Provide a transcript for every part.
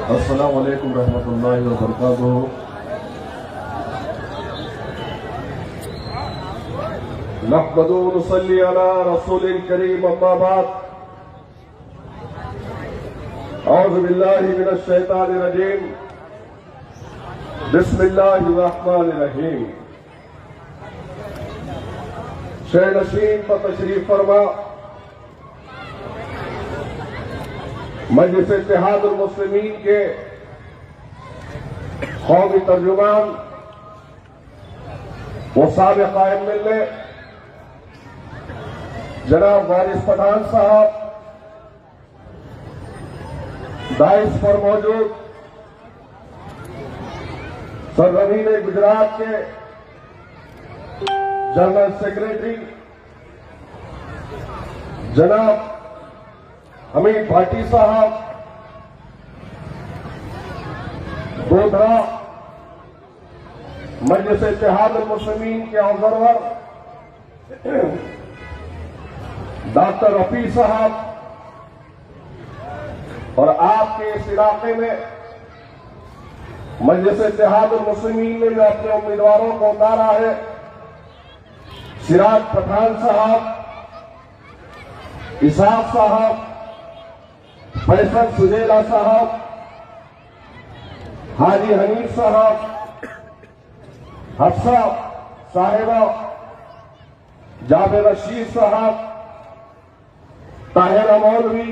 अस्सलामु अलैकुम रहमतुल्लाहि व बरकातुहू। नहमदु व नुसल्ली अला रसूलिल करीम, अम्मा बाद। औज़ु बिल्लाहि मिनश शैतानिर रजीम। बिस्मिल्लाहिर रहमानिर रहीम। शेर नशीन पर तशरीफ फरमा मजलिस इत्तेहादुल मुस्लिमीन के कौमी तर्जुमान वो साबिक़ एमएलए जनाब वारिस पठान साहब, दाइस पर मौजूद सरजमीन गुजरात के जनरल सेक्रेटरी जनाब हमीद भाटी साहब, गोधरा मजलिस इत्तेहादुल मुस्लिमीन के ऑब्जर्वर डॉक्टर रफी साहब, और आपके इस इलाके में मजलिस इत्तेहादुल मुस्लिमीन ने जो अपने उम्मीदवारों को उतारा है, सिराज पठान साहब, इसाक साहब, फैसल सुजेला साहब, हाजी हनीफ साहब, हफ्सा साहिबा, जावेद रशीद साहब, ताहिर मौलवी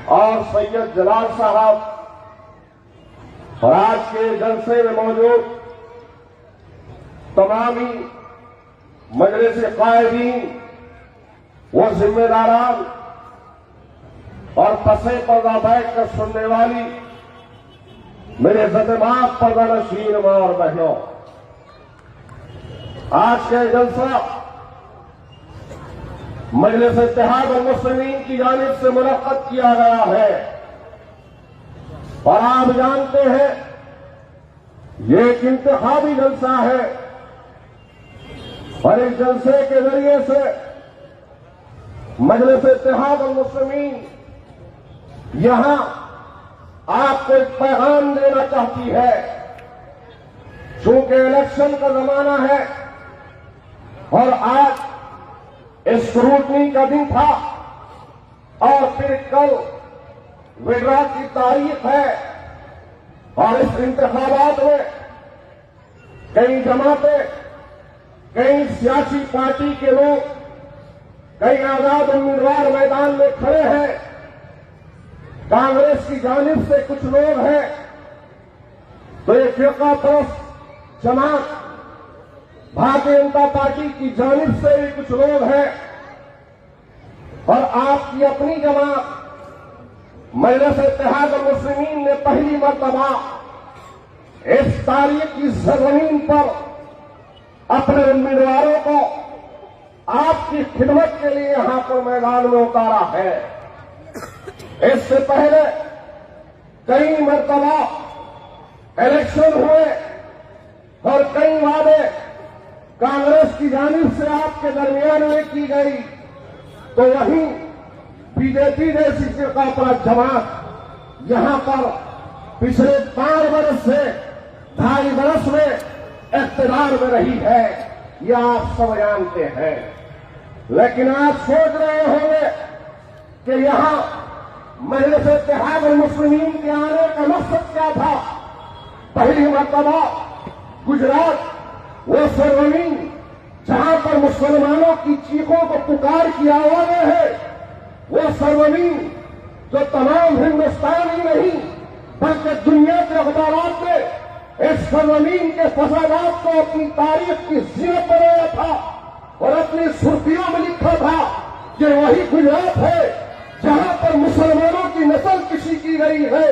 और सैयद जलाल साहब, और आज के जलसे में मौजूद तमामी मजलिस कायदीन व जिम्मेदारान और पसे पर्दा बैठ कर सुनने वाली मेरे ज़तमात पर्दा नशीन मां और बहनों, आज के जलसा मजलिस इत्तेहादुल मुस्लिमीन की जानिब से मुनक्कद किया गया है। और आप जानते हैं ये एक इंतखाबी जलसा है, और इस जलसे के जरिए से मजलिस इत्तेहादुल मुस्लिमीन यहां आपको एक पैगाम देना चाहती है। चूंकि इलेक्शन का जमाना है और आज स्क्रूटनी का दिन था और फिर कल विड्रा की तारीख है, और इस इंतखाबात में कई जमातें, कई सियासी पार्टी के लोग, कई आजाद उम्मीदवार मैदान में खड़े हैं। कांग्रेस की जानिब से कुछ लोग हैं, तो ये फिरका परस्त जमात भारतीय जनता पार्टी की जानिब से भी कुछ लोग हैं, और आपकी अपनी जमात मजलिस इत्तेहादुल मुस्लिमीन ने पहली मर्तबा इस तारीख की सरजमीन पर अपने उम्मीदवारों को आपकी खिदमत के लिए यहां पर मैदान में उतारा है। इससे पहले कई मर्तबा इलेक्शन हुए और कई वादे कांग्रेस की जानिब से आपके दरमियान में की गई, तो वहीं बीजेपी जैसी फिरकापरस्त जमात यहां पर पिछले 5 वर्ष से 2.5 वर्ष में इक़्तिदार में रही है, यह आप सब जानते हैं। लेकिन आप सोच रहे होंगे कि यहां मजलिस इत्तेहादुल मुस्लिमीन के आने का मकसद क्या था। पहली मर्तबा गुजरात वो सरजमीन जहां पर मुसलमानों की चीखों को पुकार की आवाजें है, वो सरजमीन जो तमाम हिंदुस्तान ही नहीं बल्कि दुनिया के अखबारात ने इस सरजमीन के फसादात को अपनी तारीख की जीनत बनाया था और अपनी सुर्खियों में लिखा था कि वही गुजरात है जहां पर मुसलमानों की नस्ल किसी की गई है,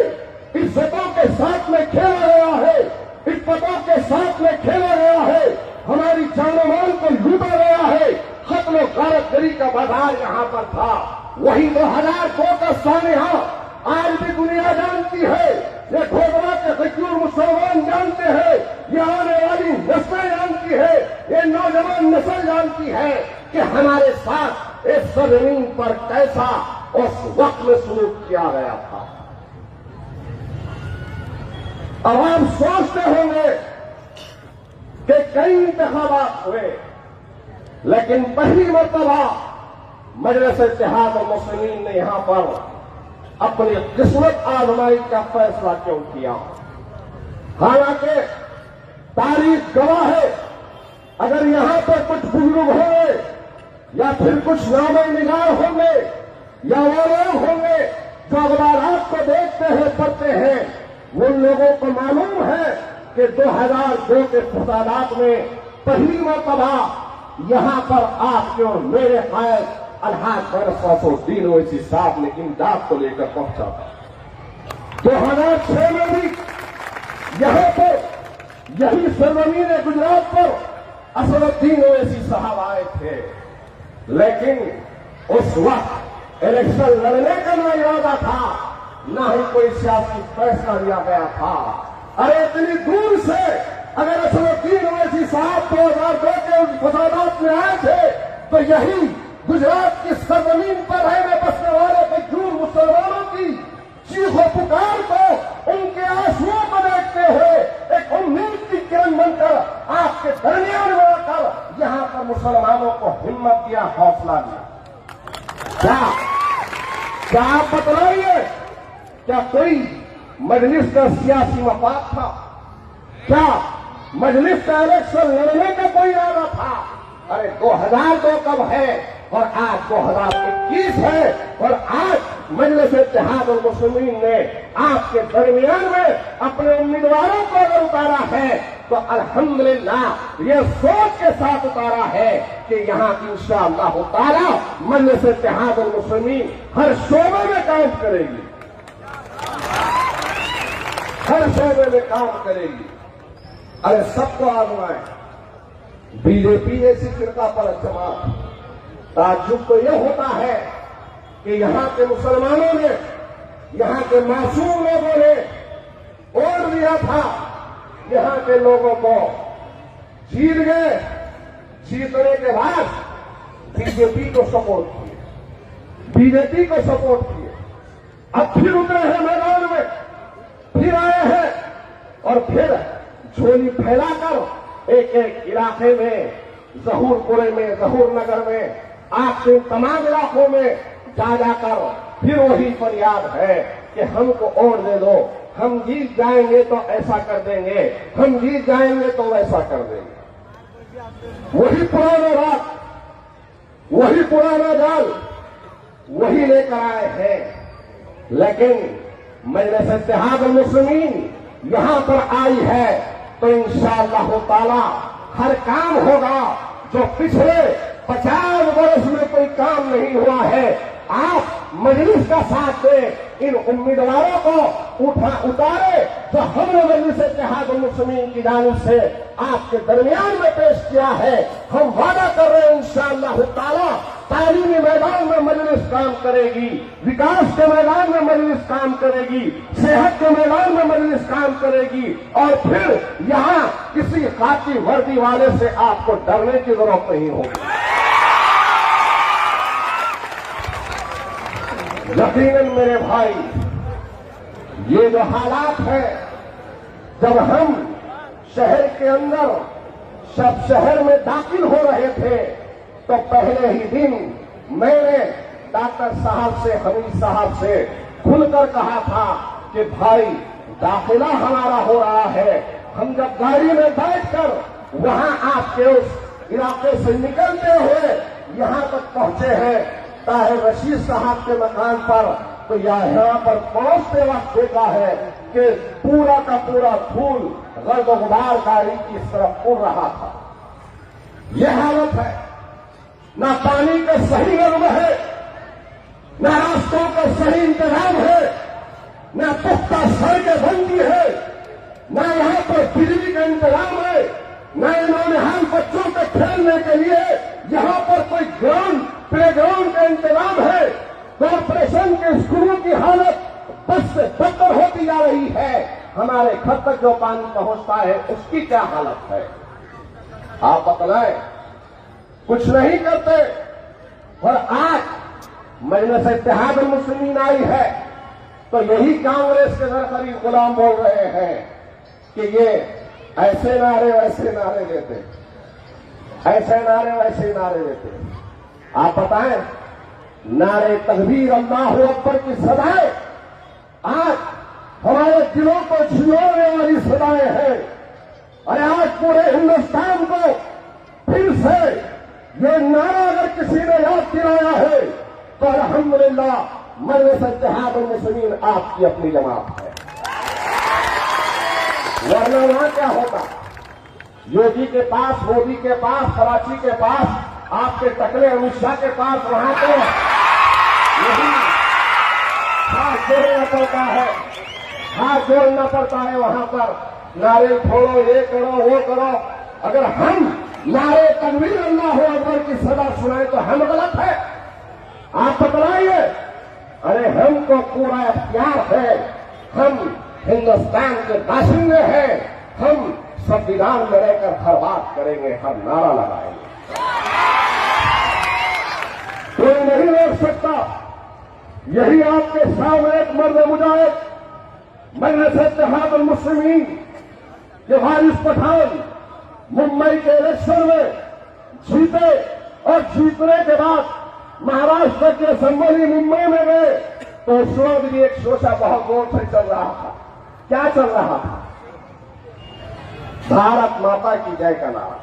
इज्जतों के साथ में खेला गया है, इज्जतों के साथ में खेला गया है, हमारी जानो माल को लूटा गया है, कत्ल और गारतगरी का बाजार यहां पर था। वही 2002 का सानिहा आज भी दुनिया जानती है, ये घोगरा के गजूर मुसलमान जानते हैं, ये आने वाली नस्लें जानती है, ये नौजवान नस्ल जानती है कि हमारे साथ इस जमीन पर कैसा उस वक्त में सलूक किया गया था। अब आप सोचते होंगे कि कई इंतखाबात हुए, लेकिन पहली मर्तबा मजलिस इत्तेहाद मुस्लिमीन ने यहां पर अपनी किस्मत आजमाई का फैसला क्यों किया। हालांकि तारीख गवाह है, अगर यहां पर कुछ बुजुर्ग होंगे या फिर कुछ नामे निगार होंगे या वो लोग होंगे जो अखबारात को देखते हैं पढ़ते हैं, उन लोगों को मालूम है कि 2002 के फसादात में पहली मर्तबा यहां पर आपके और मेरे कायद अलहाज फरसुद्दीन ओवैसी साहब ने इमदाद को लेकर पहुंचा था। 2006 में भी यहां पर यही सरजमीन गुजरात पर असदुद्दीन ओवैसी साहब आए थे, लेकिन उस वक्त इलेक्शन लड़ने का न इरादा था, न ही कोई सियासी फैसला लिया गया था। अरे इतनी दूर से अगर असदुद्दीन ओवैसी साहब 2002 के फसादात में आए थे तो यही गुजरात की सरजमीन पर रहने बसने वाले मजदूर मुसलमानों की चीखों पुकार को, उनके आंसुओं को देखते हुए एक उम्मीद की किरण बनकर आपके दरमियान में आकर यहां पर मुसलमानों को हिम्मत दिया, हौसला दिया। क्या आप बतलाइए, क्या कोई मजलिस का सियासी मफाद था? क्या मजलिस का इलेक्शन लड़ने का कोई इरादा था? अरे 2002 कब है और आज 2021 है, और आज मजलिस इत्तेहाद मुस्लिमीन ने आपके दरमियान में अपने उम्मीदवारों को अगर उतारा है तो अल्हम्दुलिल्लाह ये सोच के साथ उतारा है कि यहां इंशाअल्लाह ताला मजलिस इत्तेहाद मुस्लिमीन हर शोबे में काम करेगी, हर शोबे में काम करेगी। अरे सबको आजमाए, बीजेपी जैसी फिरका पर जमात, ताज्जुब तो यह होता है कि यहां के मुसलमानों ने, यहां के मासूम लोगों ने वोट दिया था, यहां के लोगों को जीत गए, जीतने के बाद बीजेपी को सपोर्ट किए, बीजेपी को सपोर्ट किए। अब फिर उतरे हैं मैदान में, फिर आए हैं और फिर झोली फैलाकर एक एक इलाके में, जहूरपुरे में, जहूर नगर में, आपके तमाम इलाकों में जा जाकर फिर वही फरियाद है कि हमको वोट दे दो, हम जीत जाएंगे तो ऐसा कर देंगे, हम जीत जाएंगे तो वैसा कर देंगे। वही पुराना बात, वही पुराना जाल, वही लेकर आए हैं। लेकिन मजलिस इत्तेहाद मुस्लिमीन यहां पर आई है तो इंशाअल्लाह ताला हर काम होगा जो पिछले 50 वर्ष में कोई काम नहीं हुआ है। आप मजलिस का साथ दें, इन उम्मीदवारों को उतारे जो हमने मजलिस इत्तेहाद मुस्लिमीन की जानिब से आपके दरमियान में पेश किया है। हम वादा कर रहे हैं इंशाअल्लाह ताला तालीमी मैदान में मजलिस काम करेगी, विकास के मैदान में मजलिस काम करेगी, सेहत के मैदान में मजलिस काम करेगी, और फिर यहाँ किसी खाकी वर्दी वाले से आपको डरने की जरूरत नहीं होगी। यकीनन मेरे भाई, ये जो हालात है, जब हम शहर के अंदर सब शहर में दाखिल हो रहे थे तो पहले ही दिन मैंने डॉक्टर साहब से, हमीद साहब से खुलकर कहा था कि भाई दाखिला हमारा हो रहा है। हम जब गाड़ी में बैठकर वहां आपके उस इलाके से निकलते हुए यहां तक पहुंचे हैं, ताहिर रशीद साहब के मकान पर, तो यहाँ पर पहुंचते वक्त देखा है कि पूरा का पूरा धूल गर्द गुबार गाड़ी की तरफ उड़ रहा था। यह हालत है, ना पानी का सही नजम है, न रास्तों का सही इंतजाम है, न पुख्ता सड़कें बनती है, न यहाँ पर बिजली का इंतजाम है, न इन्होंने हम बच्चों के खेलने के लिए यहाँ पर कोई ग्राउंड, प्ले ग्राउंड का इंतजाम है। कॉर्पोरेशन के स्कूलों की हालत बस से बदतर होती जा रही है। हमारे घर तक जो पानी पहुंचता है उसकी क्या हालत है, आप बतलाएं। कुछ नहीं करते। और आज मजलिस इत्तेहाद मुस्लिमीन आई है तो यही कांग्रेस के सरकारी गुलाम बोल रहे हैं कि ये ऐसे नारे वैसे नारे देते, ऐसे नारे वैसे नारे देते। आप बताएं, नारे तकबीर अल्लाहू अकबर की सदाएं आज हमारे दिलों को झिझोड़ने वाली सदाएं हैं। और आज पूरे हिंदुस्तान को फिर से ये नारा अगर किसी ने याद दिलाया है तो अल्हम्दुलिल्लाह मजलिस इत्तेहादुल मुस्लिमीन आपकी अपनी जमात है। वरना वहां क्या होता, योगी के पास, मोदी के पास, कराची के पास, आपके टकले अमित शाह के पास, वहां तो यही हाथ जोड़ना पड़ता है, हाथ जोड़ना पड़ता है। वहां पर नारे फोड़ो, ये करो, वो करो। अगर हम नारे तकबीर अल्लाहू अकबर की सदा सुनाए तो हम गलत है? आप बतलाइए। अरे हमको पूरा अख्तियार है, हम हिंदुस्तान के बाशिंदे हैं, हम संविधान में रहकर हर बात करेंगे, हम नारा लगाएंगे, कोई नहीं रोक सकता। यही आपके सामने एक मर्द मुजाहिद मजलिस इत्तेहादुल मुस्लिमीन के वारिस पठान मुंबई के इलेक्शन में जीते और जीतने के बाद महाराष्ट्र के असेंबली मुंबई में गए तो उस वक्त भी एक शोषा बहुत जोर से चल रहा था। क्या चल रहा था? भारत माता की जय का नारा।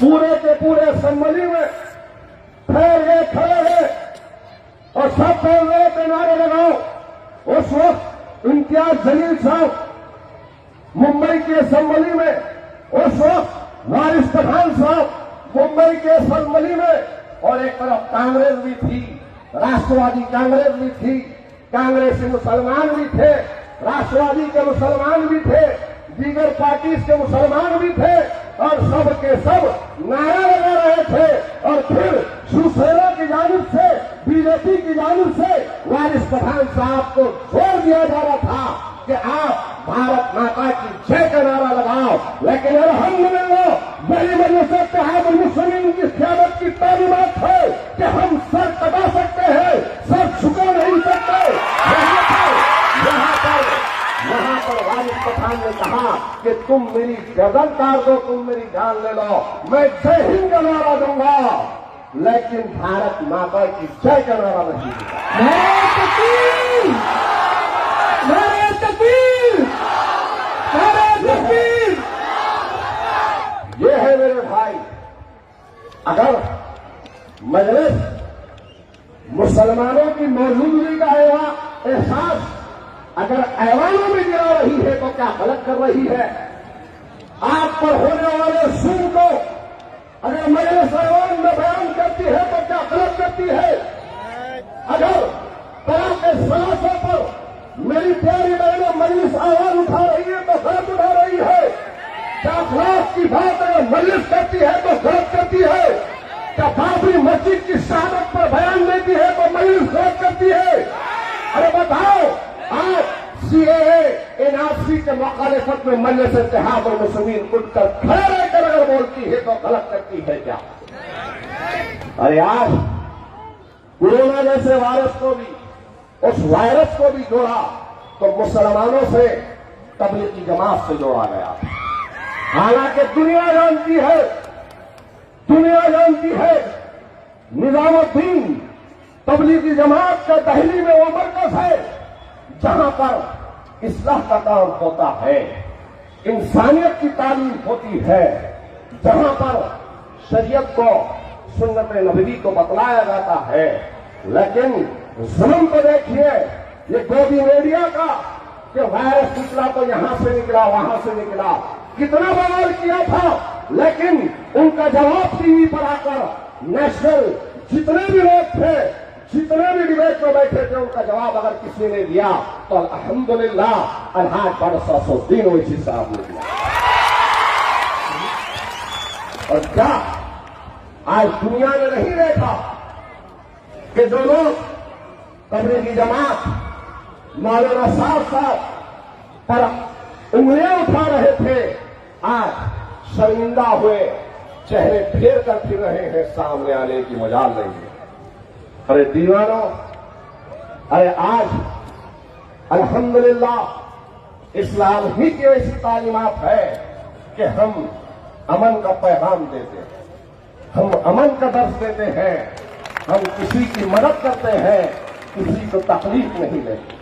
पूरे के पूरे असेंबली में फैल गए, खड़े गए और सब बोल रहे थे नारे लगाओ। उस वक्त इम्तियाज जलील साहब मुंबई की असेंबली में, उस वक्त वारिस पठान साहब मुंबई के असेंबली में, और एक तरफ कांग्रेस भी थी, राष्ट्रवादी कांग्रेस भी थी, कांग्रेसी मुसलमान भी थे, राष्ट्रवादी के मुसलमान भी थे, दीगर पार्टी के मुसलमान भी थे, और सब के सब नारा लगा रहे थे। और फिर शिवसेना की जानिब से, बीजेपी की जानिब से वारिस पठान साहब को जोर दिया जा रहा था कि आप भारत माता की जय का नारा लगाओ। लेकिन अल्हम्दुलिल्लाह बड़ी मजलिस इत्तेहादुल मुस्लिमीन की क़यादत की तालीमात है कि हम सर कटा सकते हैं, सर झुका नहीं सकते। यहाँ पर वारिस पठान ने कहा कि तुम मेरी गर्दन काट दो, तुम मेरी जान ले लो, मैं जय हिंद का नारा दूंगा, लेकिन भारत माता की जय का नारा नहीं दूंगा। ये है मेरे भाई, अगर मजलिस मुसलमानों की मौजूदगी का एहसास अगर ऐवानों में गिरा रही है तो क्या गलत कर रही है? आप पर होने वाले सुन को अगर मजलिस ऐवान में बयान करती है तो क्या गलत करती है? अगर तलाक के सलासों पर मेरी प्यारी बहनों मजलिस आवाज उठा रही है तो गलत उठा रही है। क्या अखलाक की बात अगर मजलिस करती है तो गलत करती है? क्या बाबरी मस्जिद की शहादत पर बयान देती है तो मजलिस गलत करती है? अरे बताओ, आप सीएए एनआरसी के मुखालिफत में मजलिस इत्तेहादुल मुस्लिमीन उठकर खड़े रहकर अगर बोलती है तो गलत करती है क्या? अरे आज कोरोना जैसे वायरस को भी, उस वायरस को भी जोड़ा तो मुसलमानों से तबलीग की जमात से जोड़ा गया। हालांकि दुनिया जानती है निजामुद्दीन तबलीगी जमात का दिल्ली में वो मरकज है जहां पर इस्लाह का काम होता है, इंसानियत की तालीम होती है, जहां पर शरीयत को, सुन्नत नबवी को बतलाया जाता है। लेकिन जुल्म को देखिए, ये गोदी मीडिया का कि वायरस निकला तो यहां से निकला, वहां से निकला, कितना बवाल किया था। लेकिन उनका जवाब टीवी पर आकर नेशनल जितने भी लोग थे, जितने भी डिबेट में बैठे थे, उनका जवाब अगर किसी ने दिया तो अल्हम्दुलिल्लाह अलहाज बरसासुद्दीन ओवैसी साहब ने दिया। और क्या आज दुनिया ने नहीं देखा कि जो लोग तबलीगी जमात मौलाना साहब पर उंगलियां उठा रहे थे, आज शर्मिंदा हुए, चेहरे फेर कर फिर रहे हैं, सामने आने की मजाल नहीं है। अरे दीवानों, अरे आज अल्हम्दुलिल्लाह इस्लाम ही की ऐसी तालीमात है कि हम अमन का पैगाम देते हैं, हम अमन का दर्ज देते हैं, हम किसी की मदद करते हैं, किसी को तकलीफ नहीं देते।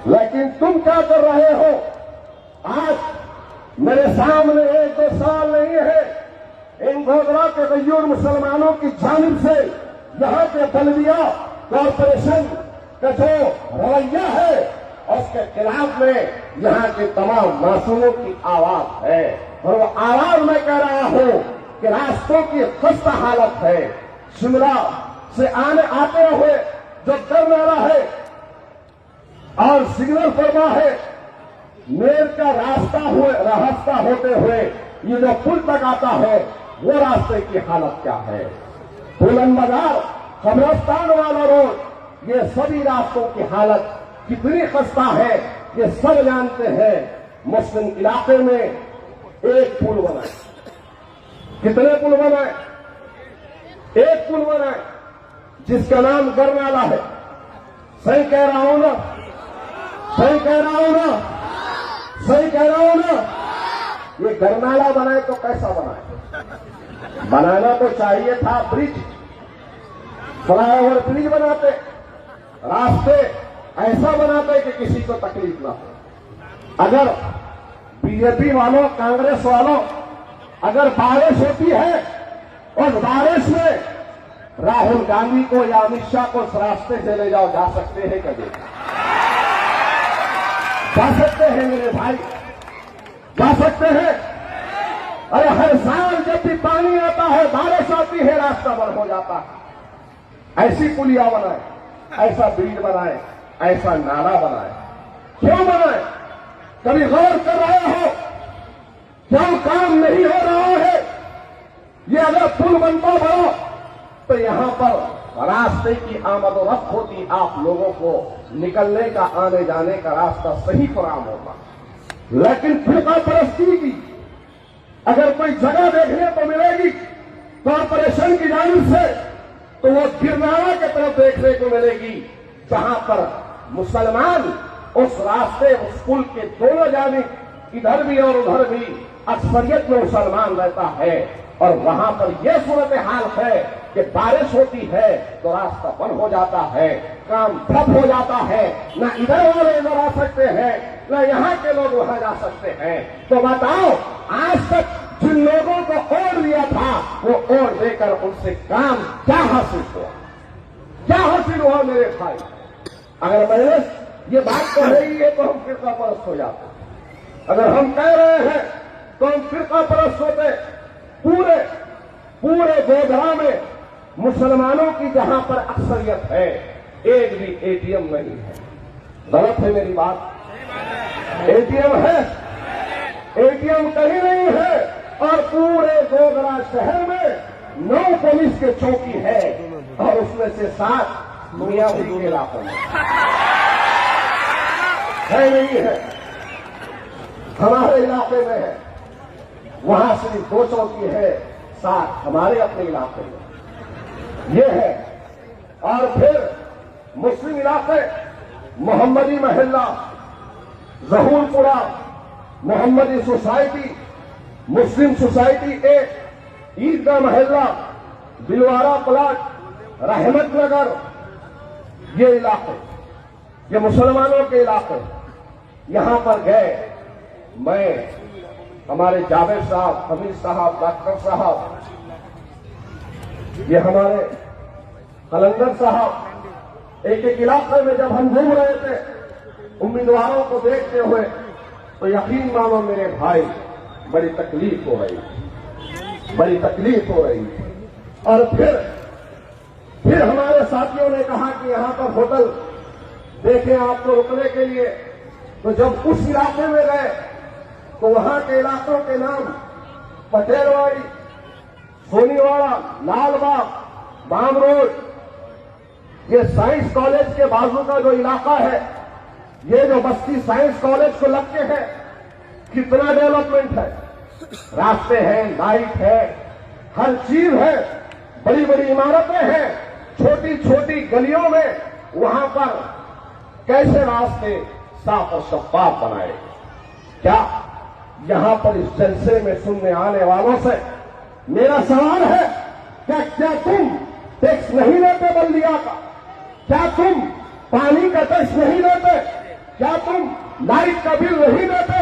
लेकिन तुम क्या कर रहे हो? आज मेरे सामने 1-2 साल नहीं है, इन गोधरा के गैयूर मुसलमानों की जानिब से यहाँ के बल्दिया कॉरपोरेशन का जो रवैया है उसके खिलाफ में यहाँ के तमाम मासूमों की आवाज है। और वो आवाज मैं कह रहा हूं कि रास्तों की खस्ता हालत है। शिमला से आते हुए जो करनाला है और सिग्नल फरमा है, मेर का रास्ता होते हुए ये जो पुल तक आता है वो रास्ते की हालत क्या है। बुलंद बाजार, कब्रिस्तान वाला रोड, ये सभी रास्तों की हालत कितनी खस्ता है ये सब जानते हैं। मुस्लिम इलाके में एक पुल बना है, कितने पुल बनाए? एक पुल बनाए जिसका नाम करनाला है। सही कह रहा हूं ना? सही कह रहा हूं ना? सही कह रहा हूं ना? ये करनाला बनाए तो कैसा बनाए? बनाना तो चाहिए था ब्रिज, फ्लाईओवर ब्रिज बनाते, रास्ते ऐसा बनाते कि किसी को तकलीफ ना हो। अगर बीजेपी वालों, कांग्रेस वालों, अगर बारिश होती है और बारिश में राहुल गांधी को या अमित शाह को इस रास्ते से ले जाओ, जा सकते हैं कभी? जा सकते हैं मेरे भाई, जा सकते हैं। अरे हर साल जब भी पानी आता है, बारिश आती है, रास्ता बंद हो जाता है। ऐसी पुलिया बनाए, ऐसा ब्रिज बनाए, ऐसा नाला बनाए, क्यों बनाए? कभी गौर कर रहे हो क्यों काम नहीं हो रहा है? ये अगर पुल बनता बड़ा तो यहां पर रास्ते की आमद और रफ्त होती, आप लोगों को निकलने का, आने जाने का रास्ता सही फराहम होता। लेकिन फिरका परस्ती की अगर कोई जगह देखने को मिलेगी कॉरपोरेशन की जानिब से, तो वो गिरनाला की तरफ देखने को मिलेगी, जहां पर मुसलमान उस रास्ते, उस पुल के दोनों जानिब, इधर भी और उधर भी अक्सरियत में मुसलमान रहता है। और वहां पर यह सूरत हाल है कि बारिश होती है तो रास्ता बंद हो जाता है, काम ठप हो जाता है, न इधर वाले इधर आ सकते हैं, न यहाँ के लोग वहां जा सकते हैं। तो बताओ, आज तक जिन लोगों को ओढ़ दिया था वो ओढ़ देकर उनसे काम क्या हासिल हुआ? क्या हासिल हुआ मेरे भाई? अगर मैंने ये बात कह रही है तो हम फिरका परस्त हो जाते, अगर हम कह रहे हैं तो हम फिरका परस्त होते। पूरे गोधरा में मुसलमानों की जहां पर अक्सरियत है, एक भी एटीएम नहीं है। गलत है मेरी बात? एटीएम है? एटीएम कहीं नहीं है। और पूरे गोधरा शहर में 9 पुलिस के चौकी है और उसमें से 7 मियाँपुरी के इलाकों में है, नहीं है। हमारे इलाके में है, वहां सिर्फ 2 चौकी है, 7 हमारे अपने इलाके में ये है। और फिर मुस्लिम इलाके, मोहम्मदी महल्ला, जहूरपुरा, मोहम्मदी सोसाइटी, मुस्लिम सोसाइटी 1, ईदगाह महल्ला, दिलवारा प्लाट, रहमत नगर, ये इलाके, ये मुसलमानों के इलाके। यहां पर गए मैं, हमारे जावेद साहब, हमीद साहब, डॉक्टर साहब, ये हमारे कलंदर साहब, एक एक इलाके में जब हम घूम रहे थे उम्मीदवारों को देखते हुए, तो यकीन मानो मेरे भाई, बड़ी तकलीफ हो रही, बड़ी तकलीफ हो रही। और फिर हमारे साथियों ने कहा कि यहां पर होटल देखें आपको रुकने के लिए। तो जब उस इलाके में गए तो वहां के इलाकों के नाम पटेलवाड़ी, सोनीवाड़ा, लालबाग, बाम रोड, ये साइंस कॉलेज के बाजू का जो इलाका है, ये जो बस्ती साइंस कॉलेज को लग के है, कितना डेवलपमेंट है, रास्ते हैं, लाइट है, हर चीज है, बड़ी बड़ी इमारतें हैं, छोटी छोटी गलियों में वहां पर कैसे रास्ते साफ और शफाफ बनाए। क्या यहां पर इस जलसे में सुनने आने वालों से मेरा सवाल है, क्या तुम टैक्स नहीं लेते बल्दिया का? क्या तुम पानी का टैक्स नहीं देते? क्या तुम लाइट का बिल नहीं देते?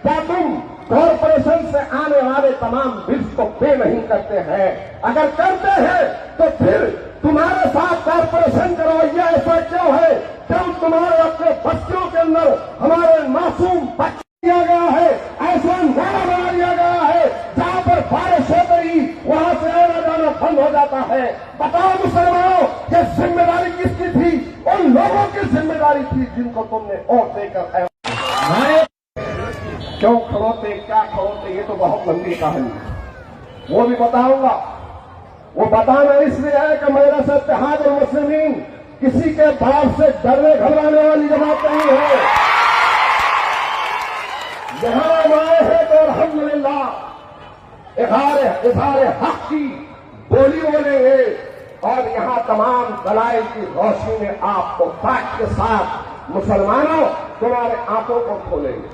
क्या तुम कॉरपोरेशन से आने वाले तमाम बिल्स को पे नहीं करते हैं? अगर करते हैं तो फिर तुम्हारे साथ कॉरपोरेशन का रवैया ऐसा क्यों है? क्यों तुम्हारे अपने बच्चों के अंदर हमारे मासूम बच्चे दिया गया है, ऐसा नारा बना दिया गया है जहां पर बारिश होते ही वहां से आना जाना बंद हो जाता है। बताओ मुसलमानों, ये जिम्मेदारी किसकी थी? उन लोगों की जिम्मेदारी थी जिनको तुमने वोट देकर क्यों खड़ोते, क्या खड़ोते, ये तो बहुत लंबी कहानी है, वो भी बताऊंगा। वो बताना इसलिए है कि मेरा से इत्तेहाद और मुस्लिमीन किसी के बाप से डरने घबराने वाली जमात नहीं है। यहां हम आए हैं तो अल्हम्दुलिल्लाह इज़हार हक की बोली बोलेंगे और यहां तमाम दलाइल की रोशनी में आपको फैक्ट के साथ मुसलमानों तुम्हारे आंखों को खोलेंगे,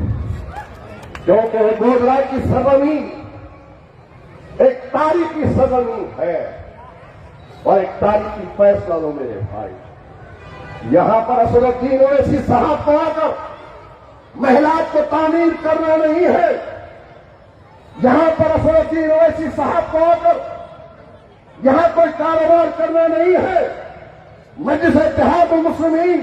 क्योंकि गोदरा की सरजमीन एक तारीखी सरजमीन है और एक तारीखी फैसला लो मेरे भाई। यहां पर असदुद्दीन ओवैसी साहब को आकर महिलाओं को तामीर करना नहीं है। यहां पर असदुद्दीन ओवैसी साहब को आकर यहां कोई कारोबार करना नहीं है। मजलिस इत्तेहाद मुस्लिमीन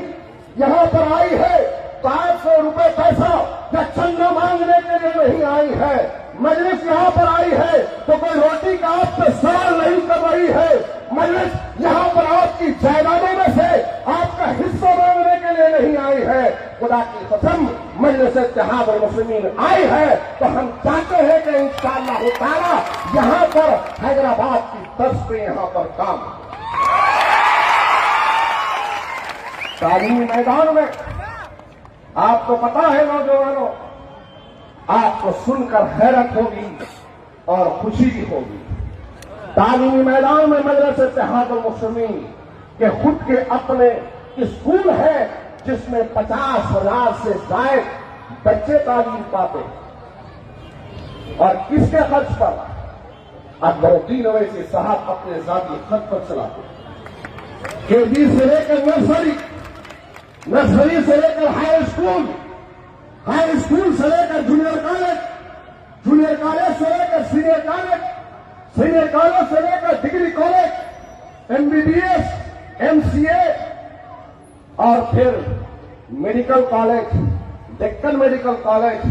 यहां पर आई है तो 800 रुपए पैसा या चंदा मांगने के लिए नहीं आई है। मजलिस यहां पर आई है तो कोई रोटी का आपसे सवाल नहीं कर रही है। मजलिस यहां पर आपकी जायदादों में से आपका हिस्सा मांगने के लिए नहीं आई है। खुदा की कसम मजलिस इत्तेहाद मुस्लिमीन आई है तो हम चाहते हैं कि इंशाअल्लाह ताला यहां पर हैदराबाद की तर्ज पे यहां पर काम तालीमी मैदान में आपको पता है नौजवानों, आपको सुनकर हैरत होगी और खुशी भी होगी। तालीमी मैदान में मजलिस इत्तेहाद मुस्लिमीन के खुद के अपने स्कूल है जिसमें 50,000 से ज्यादा बच्चे तालीम पाते और किसके खर्च पर? अकबरुद्दीन ओवैसी साहब अपने जाती खर्च पर चलाते। केजी से लेकर नर्सरी से लेकर हाई स्कूल से लेकर जूनियर कॉलेज से लेकर सीनियर कॉलेज से लेकर डिग्री कॉलेज, एमबीबीएस, एमसीए और फिर medical college, Deccan medical college,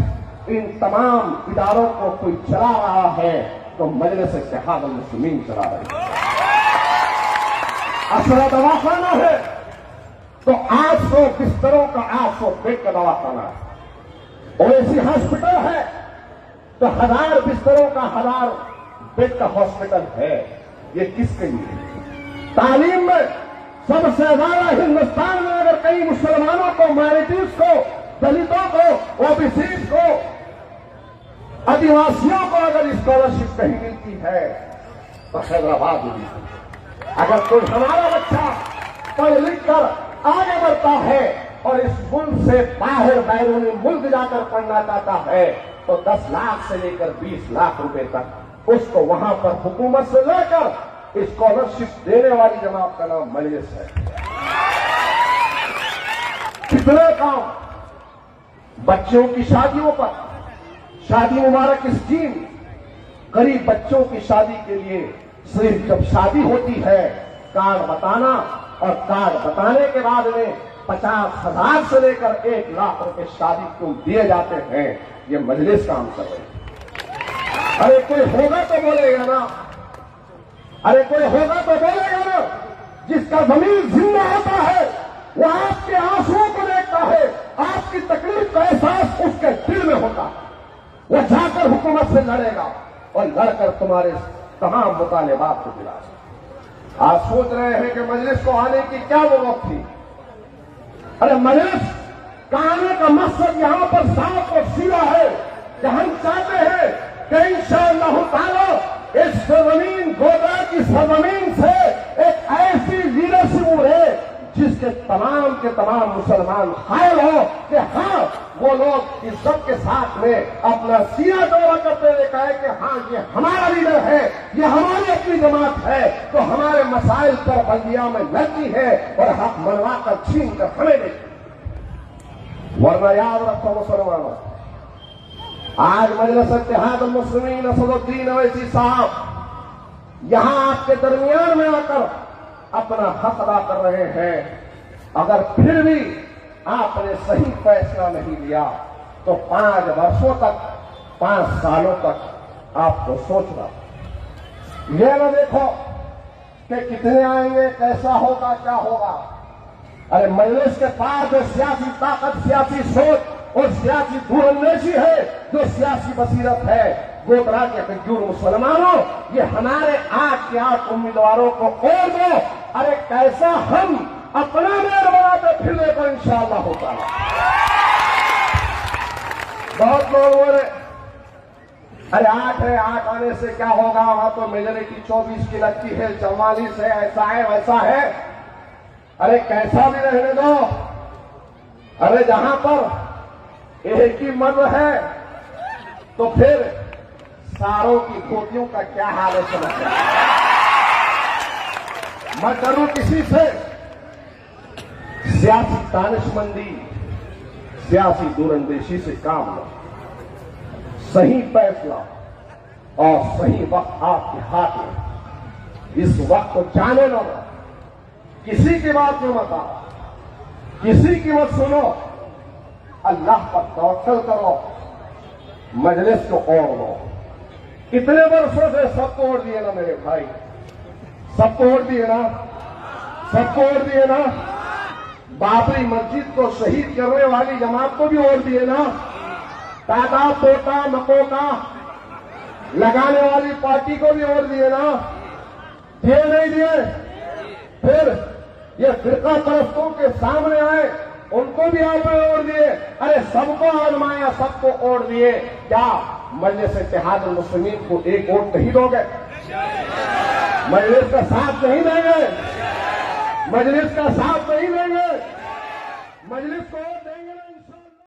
इन तमाम इदारों को कोई चला रहा है तो मजलिस इत्तेहाद मुस्लिमीन चला रही है। असरा दवाखाना है तो 800 बिस्तरों का 800 बेड का दवाखाना है। ओवैसी हॉस्पिटल है तो 1000 बिस्तरों का 1000 बेड का हॉस्पिटल है। ये किसके लिए? तालीम में सबसे ज्यादा हिंदुस्तान में अगर कई मुसलमानों को, माइनॉरिटीज को, दलितों को, ओबीसी को, आदिवासियों को अगर स्कॉलरशिप नहीं मिलती है तो हैदराबाद में मिलती। अगर कोई हमारा बच्चा पढ़ लिख कर आगे बढ़ता है और इस मुल्क से बाहर बैरूनी मुल्क जाकर पढ़ना चाहता है तो 10 लाख से लेकर 20 लाख रुपए तक उसको वहां पर हुकूमत से लेकर स्कॉलरशिप देने वाली जमात का नाम मजलिस है। कितने काम बच्चों की शादियों पर, शादी मुबारक स्कीम, गरीब बच्चों की शादी के लिए सिर्फ जब शादी होती है कार्ड बताना और कार्ड बताने के बाद में 50,000 से लेकर 1 लाख रुपए शादी को दिए जाते हैं। ये मजलिस काम कर रही है। अरे कोई होगा तो बोलेगा ना, अरे कोई होगा तो बोलेगा ना। जिसका जमीन जिंदा होता है वो आपके आंसुओं को देखता है, आपकी तकलीफ का एहसास उसके दिल में होता है। वो जाकर हुकूमत से लड़ेगा और लड़कर तुम्हारे तमाम मुतालिबात को दिलाएगा। आज सोच रहे हैं कि मजलिस को आने की क्या जरूरत थी? अरे मजलिस का आने का मकसद यहां पर साफ और सीधा है कि हम चाहते हैं कि इंशाअल्लाह ताला इस सरजमीन, गोदरा की सरजमीन से एक ऐसी लीडरशिप उभरे जिसके तमाम के तमाम मुसलमान कायल हो कि हाँ वो लोग इज्जत के साथ में अपना सीना दौरा करते हुए कहे कि हाँ ये हमारा लीडर है, ये हमारी अपनी जमात है, तो हमारे मसाइल पर बल्दिया में लड़ती है और हक मनवा कर छीन कर हमें देती। वरना याद रखो मुसलमानों, आज मजलिस इत्तेहाद मुस्लिमीन असदुद्दीन अवैसी साहब यहां आपके दरमियान में आकर अपना हक अदा कर रहे हैं। अगर फिर भी आपने सही फैसला नहीं लिया तो 5 वर्षों तक, 5 सालों तक आपको सोचना। यह ना देखो कि कितने आएंगे, कैसा होगा, क्या होगा। अरे मजलिस के पास जो सियासी ताकत, सियासी सोच और सियासी दूरंदेशी है, जो सियासी बसीरत है, गोदरा के कज्जूर मुसलमानों, ये हमारे 8 के 8 उम्मीदवारों को और दो। अरे कैसा हम अपना मेयर बनाते फिरने को इंशाअल्लाह होता है। बहुत लोग बोले अरे 8 है, 8 आने से क्या होगा, वहां तो मेजोरिटी 24 की लगती है, 44 है, ऐसा है वैसा है। अरे कैसा भी रहने दो। अरे जहां पर एक ही मर्द है तो फिर सारों की धोतियों का क्या हाल है समझ। मैं करूं किसी से सियासी दानिशमंदी, सियासी दूरंदेशी से काम लो। सही फैसला और सही वक्त आपके हाथ में। इस वक्त को जाने लो, किसी की बात में मत आओ, किसी की मत सुनो, अल्लाह पर तवक्कल करो, मजलिस को ओढ़ लो। इतने वर्षों से सबको ओढ़ दिए ना मेरे भाई, सबको ओढ़ दिए ना, सबको ओढ़ दिए ना। बाबरी मस्जिद को शहीद करने वाली जमात को भी ओढ़ दिए ना। दादा पोता मकोका लगाने वाली पार्टी को भी ओढ़ दिए ना। दिए नहीं दिए? फिर ये फिरका परस्तों के सामने आए, उनको भी आपने ओढ़ दिए। अरे सबको आजमाया, सबको ओढ़ दिए। क्या मजलिस इत्तेहाद मुस्लिमीन को एक वोट नहीं दोगे? मजलिस का साथ नहीं देंगे, मजलिस का साथ नहीं देंगे, मजलिस को